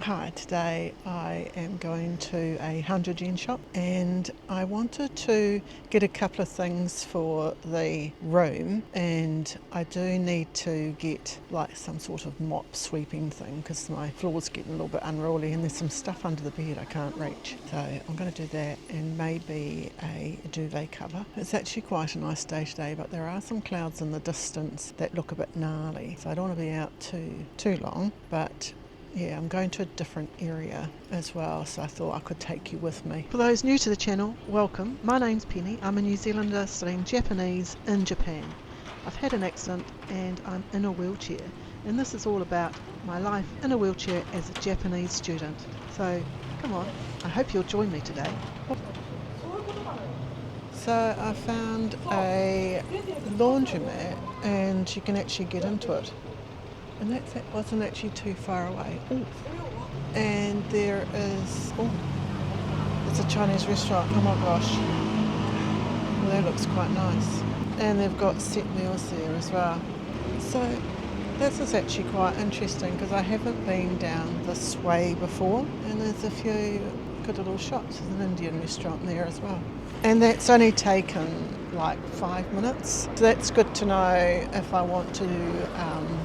Hi, today I am going to a 100 yen shop and I wanted to get a couple of things for the room, and I do need to get like some sort of mop sweeping thing because my floor's getting a little bit unruly and there's some stuff under the bed I can't reach. So I'm going to do that, and maybe a duvet cover. It's actually quite a nice day today, but there are some clouds in the distance that look a bit gnarly, so I don't want to be out too long, but yeah, I'm going to a different area as well, so I thought I could take you with me. For those new to the channel, welcome. My name's Penny. I'm a New Zealander studying Japanese in Japan. I've had an accident and I'm in a wheelchair, and this is all about my life in a wheelchair as a Japanese student. So come on, I hope you'll join me today. So I found a laundromat and you can actually get into it. And that wasn't actually too far away. Ooh. And there is, it's a Chinese restaurant. Oh my gosh. Well, that looks quite nice. And they've got set meals there as well. So this is actually quite interesting because I haven't been down this way before. And there's a few good little shops. There's an Indian restaurant there as well. And that's only taken like 5 minutes. So that's good to know if I want to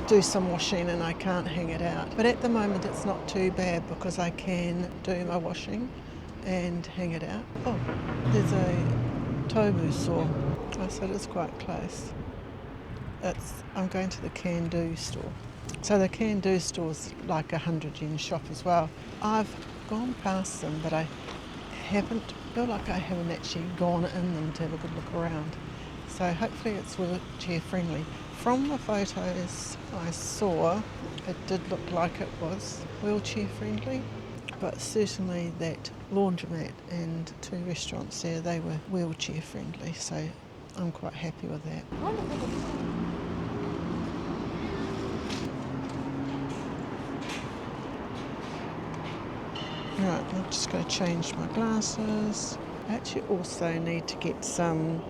do some washing and I can't hang it out. But at the moment it's not too bad because I can do my washing and hang it out. Oh, there's a tobu saw. Oh, so it is quite close. I'm going to the can-do store. So the can-do store's like a 100 yen shop as well. I've gone past them, but I feel like I haven't actually gone in them to have a good look around. So hopefully it's wheelchair friendly. From the photos I saw, it did look like it was wheelchair friendly, but certainly that laundromat and 2 restaurants there, they were wheelchair friendly, so I'm quite happy with that. Right, I'm just going to change my glasses. I actually also need to get some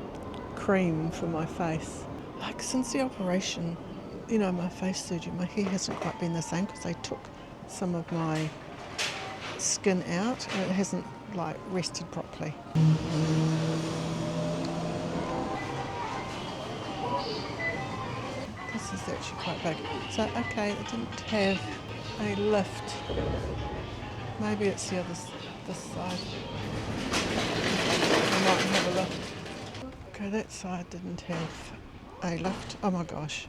cream for my face. Like since the operation, my face surgery, my hair hasn't quite been the same because they took some of my skin out and it hasn't like rested properly. This is actually quite big. So okay, it didn't have a lift. Maybe it's this side. I might have a lift. Okay, that side didn't have a lift. Oh my gosh.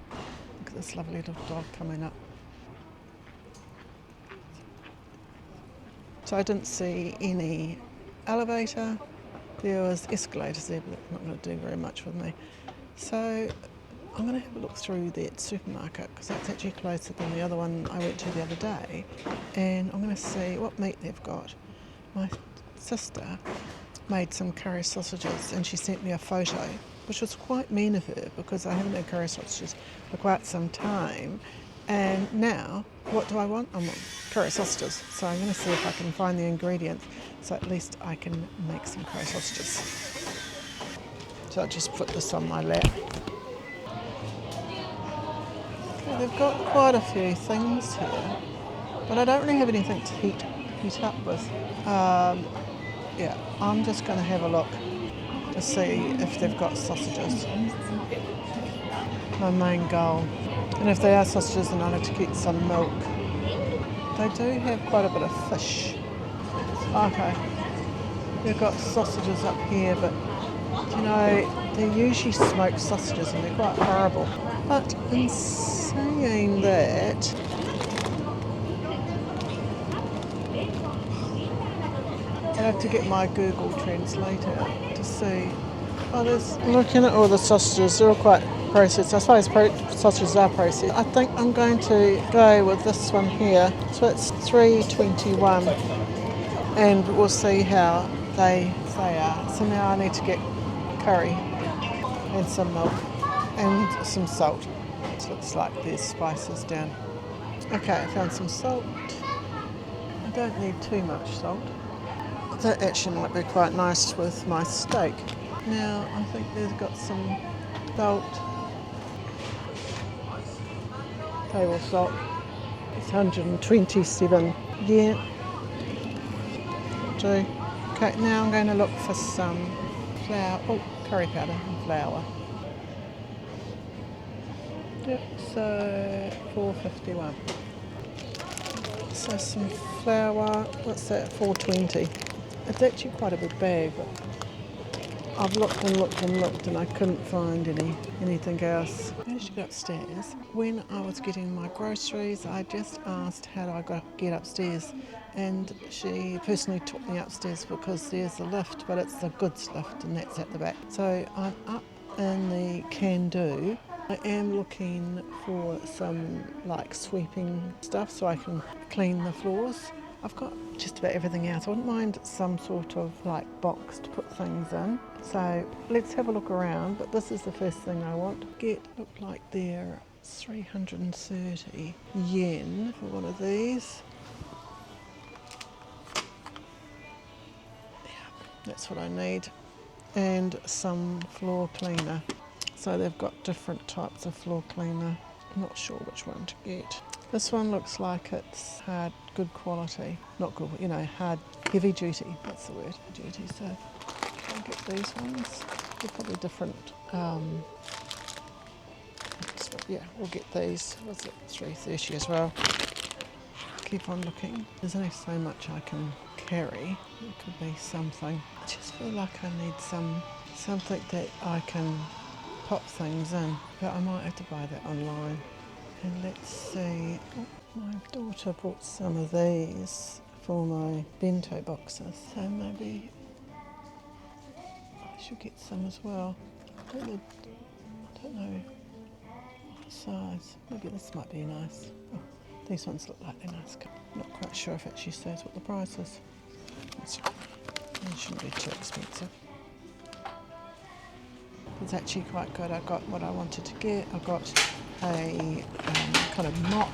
Look at this lovely little dog coming up. So I didn't see any elevator. There was escalators there, but that's not going to do very much with me. So I'm going to have a look through that supermarket because that's actually closer than the other one I went to the other day, and I'm going to see what meat they've got. My sister made some curry sausages and she sent me a photo, which was quite mean of her because I haven't had curry sausages for quite some time, and now what do I want? I want curry sausages. So I'm going to see if I can find the ingredients so at least I can make some curry sausages. So I'll just put this on my lap. They've got quite a few things here, but I don't really have anything to heat up with. I'm just going to have a look to see if they've got sausages. My main goal. And if they are sausages, then I'll have to get some milk. They do have quite a bit of fish. Okay. They've got sausages up here, but they're usually smoked sausages and they're quite horrible. But in saying that, I have to get my Google Translator to see. Looking at all the sausages, they're all quite processed. I suppose sausages are processed. I think I'm going to go with this one here. So it's $3.21, and we'll see how they are. So now I need to get curry and some milk and some salt. It looks like there's spices down. Okay, I found some salt. I don't need too much salt. That actually might be quite nice with my steak. Now I think they've got some salt, table salt. It's 127 Yeah, do. Okay, now I'm going to look for some flour. Oh, curry powder and flour. Yep, so 4.51. So some flour, what's that, 4.20. It's actually quite a big bag, but I've looked and looked and looked and I couldn't find anything else. I managed to go upstairs. When I was getting my groceries, I just asked how do I get upstairs, and she personally took me upstairs because there's a lift, but it's the goods lift and that's at the back. So I'm up in the can-do. I am looking for some like sweeping stuff so I can clean the floors. I've got just about everything else. I wouldn't mind some sort of like box to put things in. So let's have a look around, but this is the first thing I want to get. Look like they're 330 yen for one of these. Yeah, that's what I need. And some floor cleaner. So they've got different types of floor cleaner. I'm not sure which one to get. This one looks like it's hard, good quality. Not good, hard, heavy duty. That's the word, duty. So I'll get these ones. They're probably different. Yeah, we'll get these. What's it? 3.30 as well. Keep on looking. There's only so much I can carry. It could be something. I just feel like I need something that I can pop things in, but I might have to buy that online. And let's see, my daughter bought some of these for my bento boxes, so maybe I should get some as well. I don't know what size. Maybe this might be nice. Oh, these ones look like they're nice. Not quite sure if it actually says what the price is. It shouldn't be too expensive. It's actually quite good. I got what I wanted to get. I got a kind of mop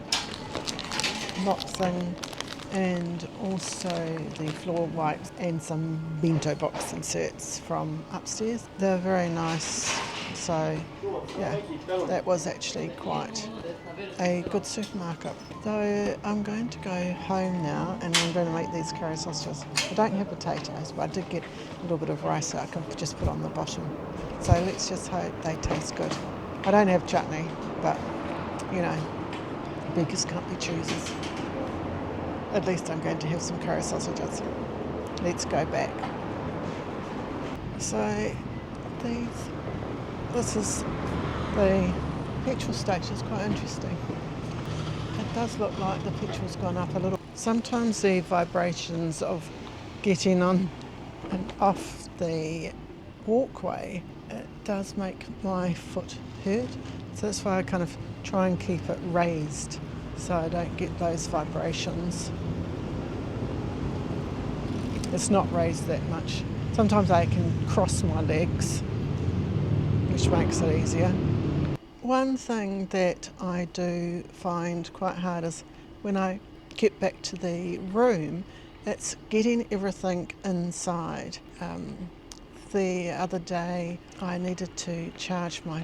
thing, and also the floor wipes and some bento box inserts from upstairs. They're very nice. So yeah, that was actually quite a good supermarket. So I'm going to go home now and I'm going to make these curry sausages. I don't have potatoes, but I did get a little bit of rice that I can just put on the bottom. So let's just hope they taste good. I don't have chutney, but beggars can't be choosers. At least I'm going to have some curry sausages. Let's go back. So this is the petrol station. It's quite interesting. It does look like the petrol's gone up a little. Sometimes the vibrations of getting on and off the walkway, it does make my foot hurt. So that's why I kind of try and keep it raised so I don't get those vibrations. It's not raised that much. Sometimes I can cross my legs, which makes it easier. One thing that I do find quite hard is when I get back to the room, it's getting everything inside. The other day I needed to charge my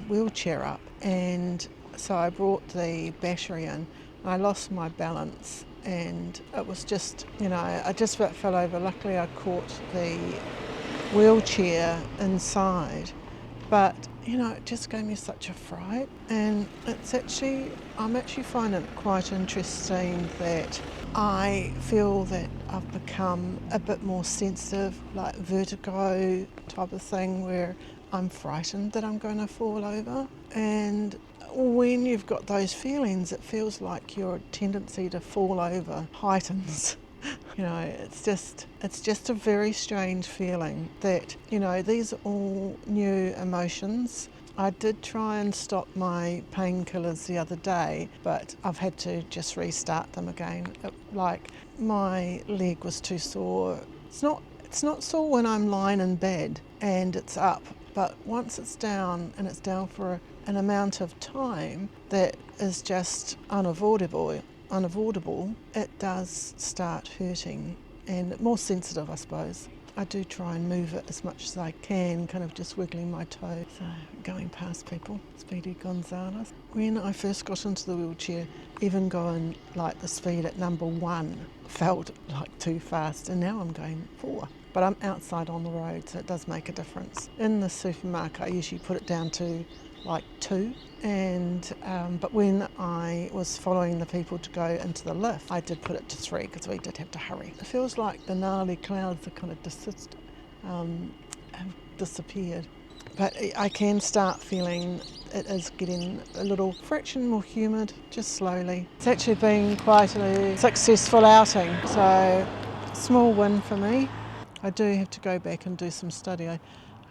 wheelchair up, and so I brought the battery in. I lost my balance and it was just, I just about fell over. Luckily I caught the wheelchair inside, but it just gave me such a fright. And I'm actually finding it quite interesting that I feel that I've become a bit more sensitive, like vertigo type of thing, where I'm frightened that I'm going to fall over. And when you've got those feelings, it feels like your tendency to fall over heightens. It's just a very strange feeling that, these are all new emotions. I did try and stop my painkillers the other day, but I've had to just restart them again. My leg was too sore. It's not sore when I'm lying in bed and it's up, but once it's down and it's down for an amount of time that is just unavoidable, it does start hurting and more sensitive, I suppose. I do try and move it as much as I can, kind of just wiggling my toe. So going past people, Speedy Gonzalez. When I first got into the wheelchair, even going like the speed at number 1 felt like too fast, and now I'm going 4. But I'm outside on the road, so it does make a difference. In the supermarket, I usually put it down to like 2, and but when I was following the people to go into the lift, I did put it to 3 because we did have to hurry. It feels like the gnarly clouds are kind of have disappeared, but I can start feeling it is getting a little fraction more humid, just slowly. It's actually been quite a successful outing, so small win for me. I do have to go back and do some study. I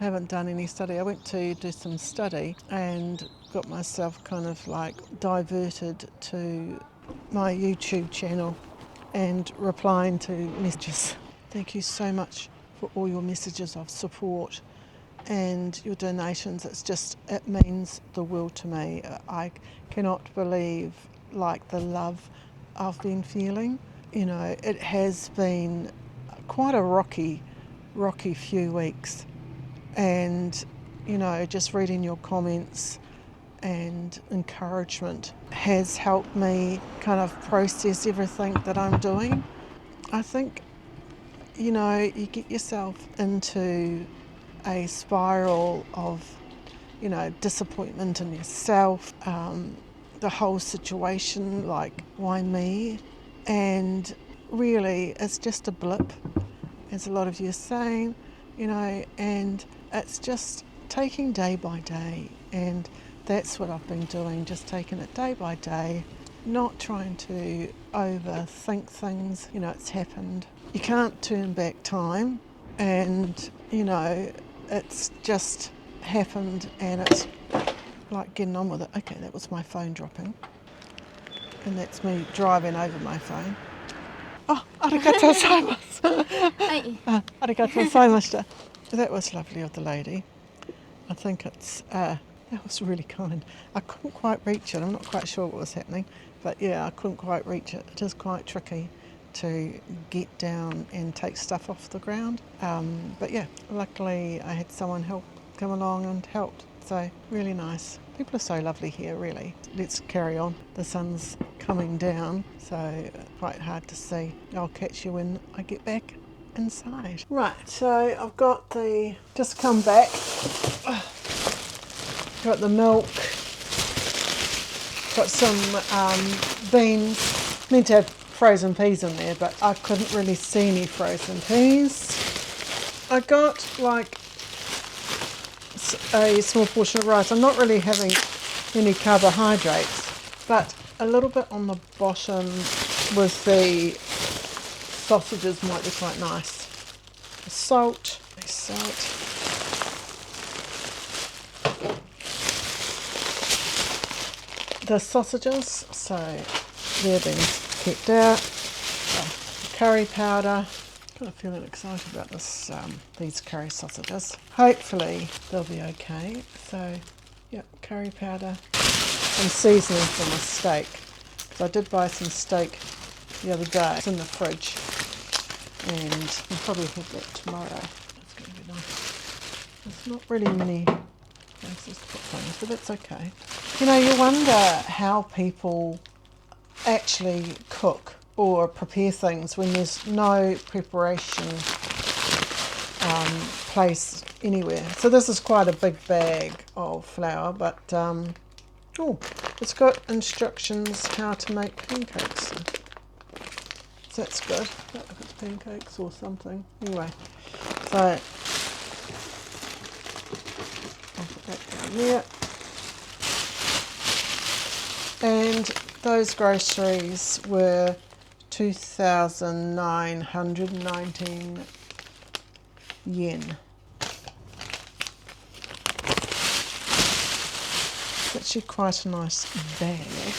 haven't done any study. I went to do some study and got myself kind of like diverted to my YouTube channel and replying to messages. Thank you so much for all your messages of support and your donations. It means the world to me. I cannot believe like the love I've been feeling. You know, it has been quite a rocky few weeks, and you know, just reading your comments and encouragement has helped me kind of process everything that I'm doing. I think, you know, you get yourself into a spiral of, you know, disappointment in yourself, the whole situation, like, why me? And really, it's just a blip, as a lot of you are saying, you know, and it's just taking day by day, and that's what I've been doing, just taking it day by day, not trying to overthink things. You know, it's happened. You can't turn back time, and, you know, it's just happened, and it's like getting on with it. Okay, that was my phone dropping, and that's me driving over my phone. Oh, arigatou gozaimasu. Arigatou gozaimashita. That was lovely of the lady. I think that was really kind. I couldn't quite reach it. I'm not quite sure what was happening, but yeah, I couldn't quite reach it. It is quite tricky to get down and take stuff off the ground. But yeah, luckily I had someone come along and helped. So really nice. People are so lovely here, really. Let's carry on. The sun's coming down, so quite hard to see. I'll catch you when I get back inside. Right, so I've got just come back. Got the milk. Got some beans. Meant to have frozen peas in there, but I couldn't really see any frozen peas. I got like a small portion of rice. I'm not really having any carbohydrates, but a little bit on the bottom with the sausages might be quite nice. Salt. The sausages, so they're being kept out. Curry powder. Kind of feeling excited about these curry sausages. Hopefully they'll be okay. So, yeah, curry powder and seasoning for my steak. Because I did buy some steak the other day. It's in the fridge, and I'll probably have that tomorrow. That's going to be nice. There's not really many places to put things, but that's okay. You know, you wonder how people actually cook or prepare things when there's no preparation place anywhere. So this is quite a big bag of flour, but it's got instructions how to make pancakes. So that's good. If it's pancakes or something. Anyway, so I'll put that down there. And those groceries were 2,919 yen. It's actually quite a nice bag.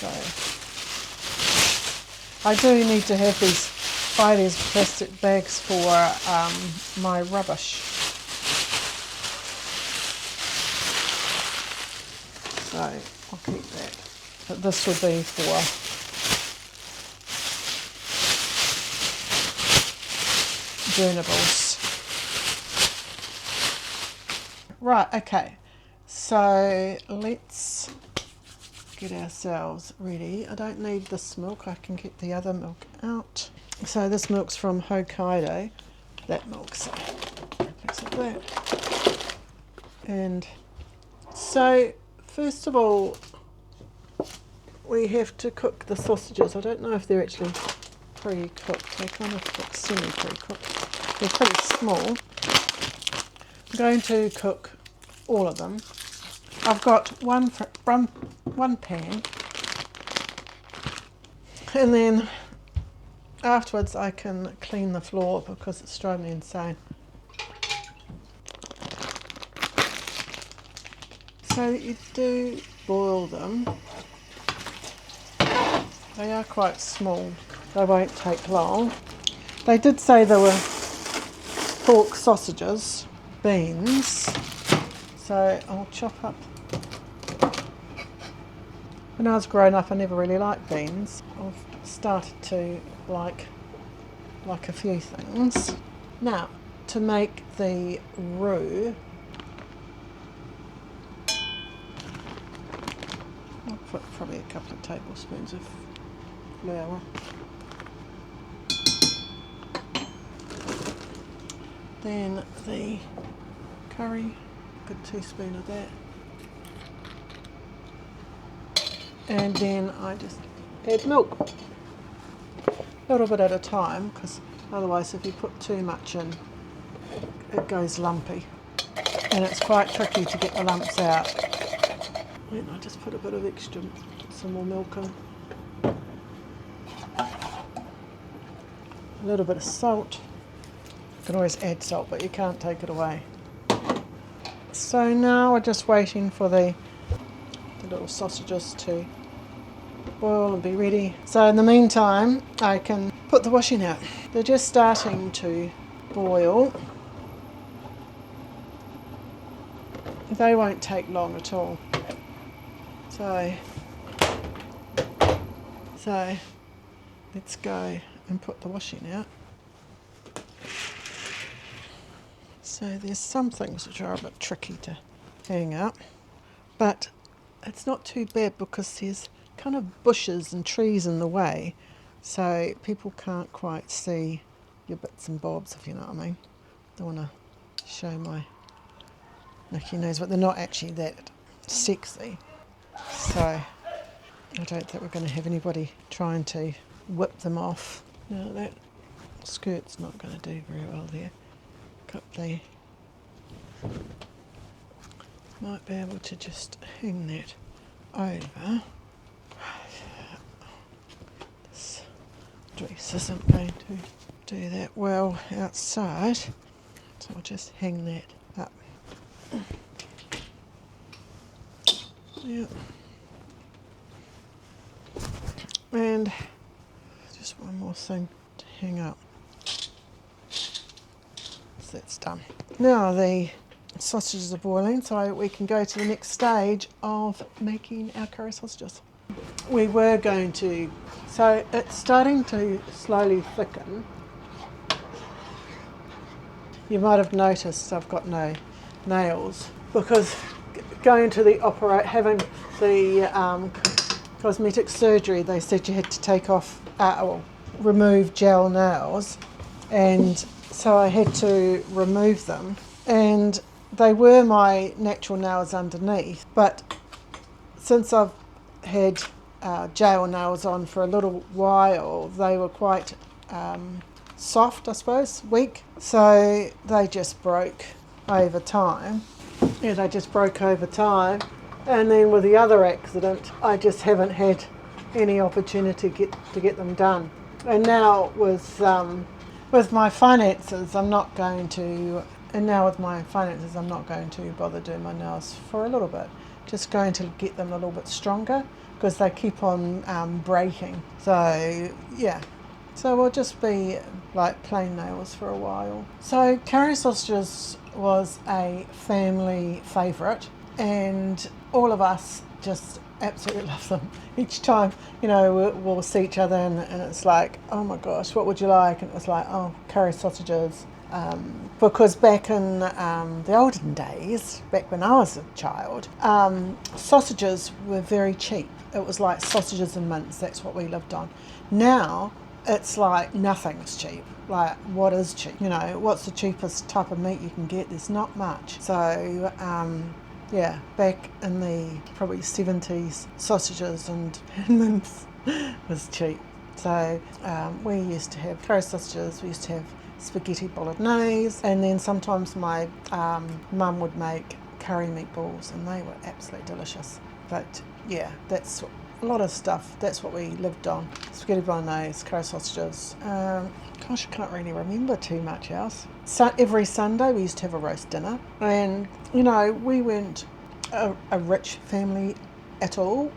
So I do need to have buy these plastic bags for my rubbish. So I'll keep that. But this would be for burnables. Right, okay, so let's get ourselves ready. I don't need this milk, I can get the other milk out. So this milk's from Hokkaido, that milk's piece of that. And so first of all, we have to cook the sausages. I don't know if they're actually pre-cooked. They kind of look semi-pre-cooked. They're pretty small. I'm going to cook all of them. I've got one pan, and then afterwards I can clean the floor because it's driving me insane. So you do boil them. They are quite small. They won't take long. They did say there were pork sausages, beans, so I'll chop up. When I was growing up I never really liked beans. I've started to like a few things. Now, to make the roux, I'll put probably a couple of tablespoons of flour. Then the curry, good teaspoon of that. And then I just add milk. A little bit at a time, because otherwise if you put too much in, it goes lumpy. And it's quite tricky to get the lumps out. And I just put a bit of extra, some more milk in. A little bit of salt. You can always add salt, but you can't take it away. So now we're just waiting for the little sausages to boil and be ready. So in the meantime, I can put the washing out. They're just starting to boil. They won't take long at all. So let's go and put the washing out. So there's some things which are a bit tricky to hang up, but it's not too bad because there's kind of bushes and trees in the way, so people can't quite see your bits and bobs, if you know what I mean. Don't want to show my knicky nose, but they're not actually that sexy. So I don't think we're going to have anybody trying to whip them off. No, that skirt's not going to do very well there. They might be able to just hang that over. This dress isn't going to do that well outside, so I'll just hang that up. Yep. And just one more thing to hang up. That's done. Now the sausages are boiling, so we can go to the next stage of making our curry sausages. We were going to, so it's starting to slowly thicken. You might have noticed I've got no nails because going to the having the cosmetic surgery, they said you had to take off or remove gel nails, and so I had to remove them, and they were my natural nails underneath, but since I've had gel nails on for a little while, they were quite soft, I suppose, weak, so they just broke over time. Yeah, they just broke over time, and then with the other accident, I just haven't had any opportunity to get them done. And now with my finances, I'm not going to bother doing my nails for a little bit. Just going to get them a little bit stronger because they keep on breaking. So yeah, so we'll just be like plain nails for a while. So curry sausages was a family favourite, and all of us just absolutely love them. Each time, you know, we'll see each other and it's like, oh my gosh, what would you like? And it was like, oh, curry sausages. Because back in the olden days, back when I was a child, sausages were very cheap. It was like sausages and mince, that's what we lived on. Now, it's like nothing's cheap. Like, what is cheap? You know, what's the cheapest type of meat you can get? There's not much. So, yeah, back in the probably 70s, sausages and mince was cheap. So we used to have curry sausages, we used to have spaghetti bolognese, and then sometimes my mum would make curry meatballs, and they were absolutely delicious. But yeah, that's a lot of stuff. That's what we lived on. Spaghetti bolognese, curry sausages. Gosh, I can't really remember too much else. So every Sunday we used to have a roast dinner, and you know, we weren't a rich family at all.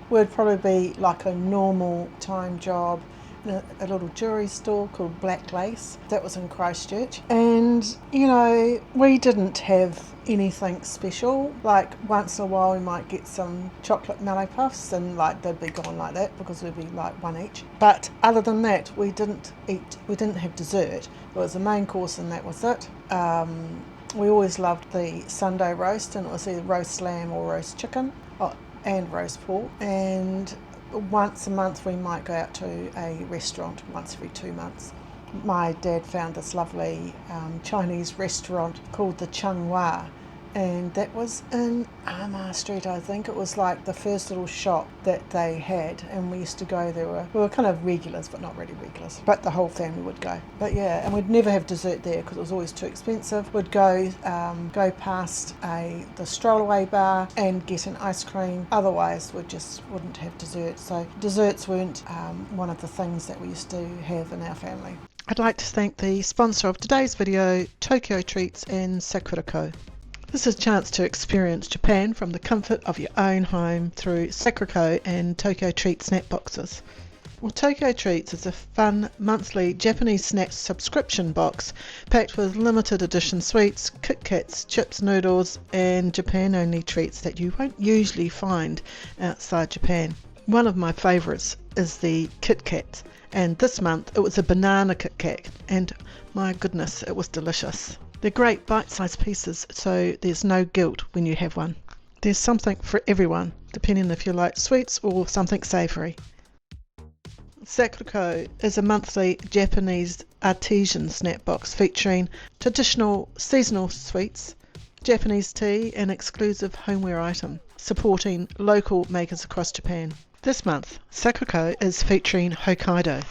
We'd probably be like a normal time job in a little jewellery store called Black Lace. That was in Christchurch. And, you know, we didn't have anything special. Like once in a while we might get some chocolate mallow puffs, and like they'd be gone like that because we'd be like one each. But other than that, we didn't have dessert. It was the main course and that was it. We always loved the Sunday roast, and it was either roast lamb or roast chicken. And roast pork, and once a month we might go out to a restaurant, once every 2 months. My dad found this lovely Chinese restaurant called the Changhua, and that was in Ama Street, I think. It was like the first little shop that they had, and we used to go there. We were kind of regulars, but not really regulars, but the whole family would go. But yeah, and we'd never have dessert there because it was always too expensive. We'd go past the stroll-away bar and get an ice cream. Otherwise we just wouldn't have dessert. So desserts weren't one of the things that we used to have in our family. I'd like to thank the sponsor of today's video, Tokyo Treats and Sakurako. This is a chance to experience Japan from the comfort of your own home through Sakurako and Tokyo Treats snack boxes. Well, Tokyo Treats is a fun monthly Japanese snack subscription box packed with limited edition sweets, Kit Kats, chips, noodles and Japan only treats that you won't usually find outside Japan. One of my favourites is the Kit Kat, and this month it was a banana Kit Kat, and my goodness, it was delicious. They're great bite-sized pieces, so there's no guilt when you have one. There's something for everyone, depending if you like sweets or something savoury. Sakurako is a monthly Japanese artisan snack box featuring traditional seasonal sweets, Japanese tea and exclusive homeware item, supporting local makers across Japan. This month, Sakurako is featuring Hokkaido.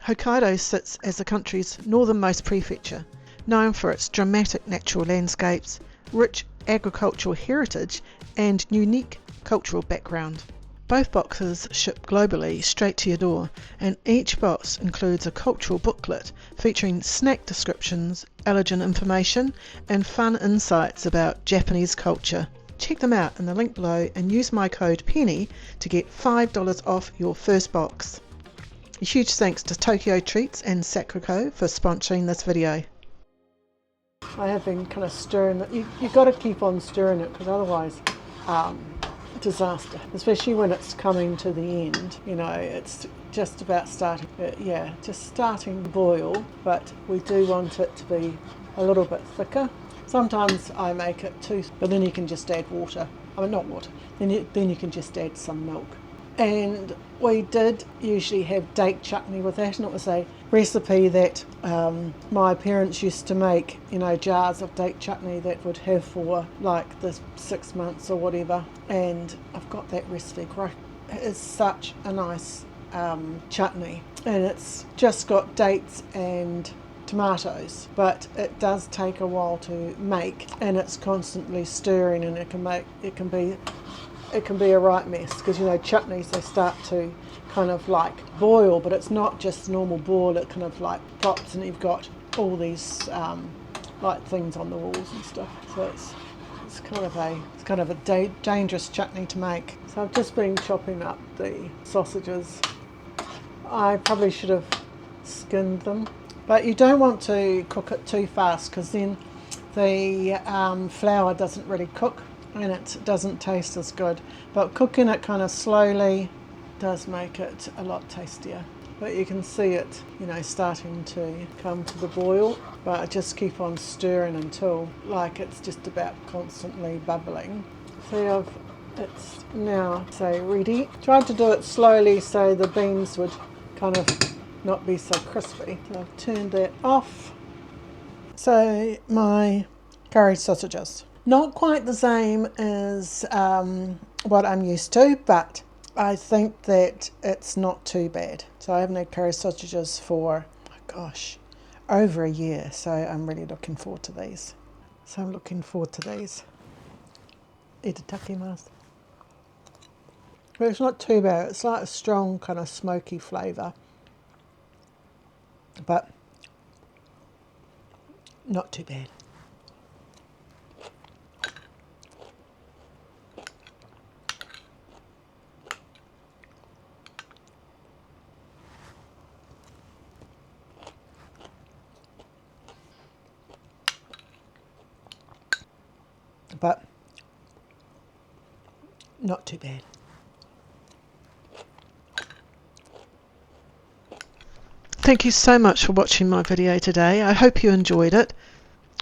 Hokkaido sits as the country's northernmost prefecture, known for its dramatic natural landscapes, rich agricultural heritage and unique cultural background. Both boxes ship globally straight to your door, and each box includes a cultural booklet featuring snack descriptions, allergen information and fun insights about Japanese culture. Check them out in the link below and use my code Pennie to get $5 off your first box. A huge thanks to Tokyo Treats and Sakurako for sponsoring this video. I have been kind of stirring it. You've got to keep on stirring it because otherwise disaster, especially when it's coming to the end. You know, it's just about starting, just starting to boil, but we do want it to be a little bit thicker. Sometimes I make it too, but then you can just add water. I mean, not water. Then you can just add some milk. And we did usually have date chutney with that, and it was a recipe that my parents used to make, you know, jars of date chutney that would have for like the 6 months or whatever. And I've got that recipe. It is such a nice chutney, and it's just got dates and tomatoes, but it does take a while to make, and it's constantly stirring, and it can be a right mess because, you know, chutneys, they start to kind of like boil, but it's not just normal boil, it kind of like pops and you've got all these like things on the walls and stuff. So it's kind of a dangerous chutney to make. So I've just been chopping up the sausages. I probably should have skinned them, but you don't want to cook it too fast because then the flour doesn't really cook. and it doesn't taste as good. But cooking it kind of slowly does make it a lot tastier. But you can see it, you know, starting to come to the boil. But I just keep on stirring until like it's just about constantly bubbling. See, it's now say ready. Tried to do it slowly so the beans would kind of not be so crispy. So I've turned that off. So my curry sausages. Not quite the same as what I'm used to, but I think that it's not too bad. So I haven't had curry sausages for, oh gosh, over a year. So I'm really looking forward to these. Eat a taki mas. But it's not too bad. It's like a strong kind of smoky flavour, but not too bad. But not too bad. Thank you so much for watching my video today. I hope you enjoyed it.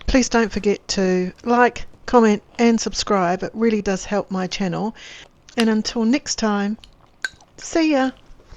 Please don't forget to like, comment and subscribe. It really does help my channel. And until next time, see ya!